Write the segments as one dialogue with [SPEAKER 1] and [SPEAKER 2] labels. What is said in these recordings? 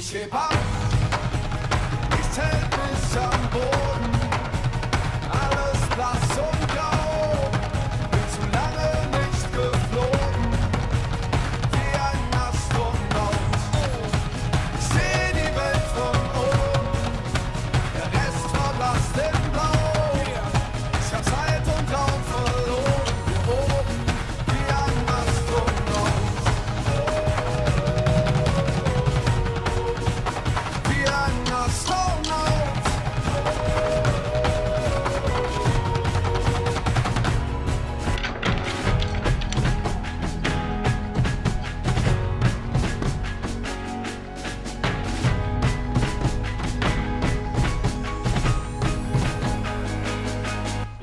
[SPEAKER 1] Ich heb ab, ich zähl bis am Boden, alles blass und grau, bin zu lange nicht geflogen, wie ein Astronaut. Ich seh die Welt von oben, der Rest verblasst in Blau. Ich hab Zeit und Raum verloren, hier oben, wie ein Astronaut. Wie ein Astronaut.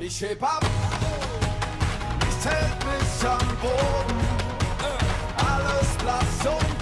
[SPEAKER 1] Ich heb ab, ich zähl bis am Boden, alles blass und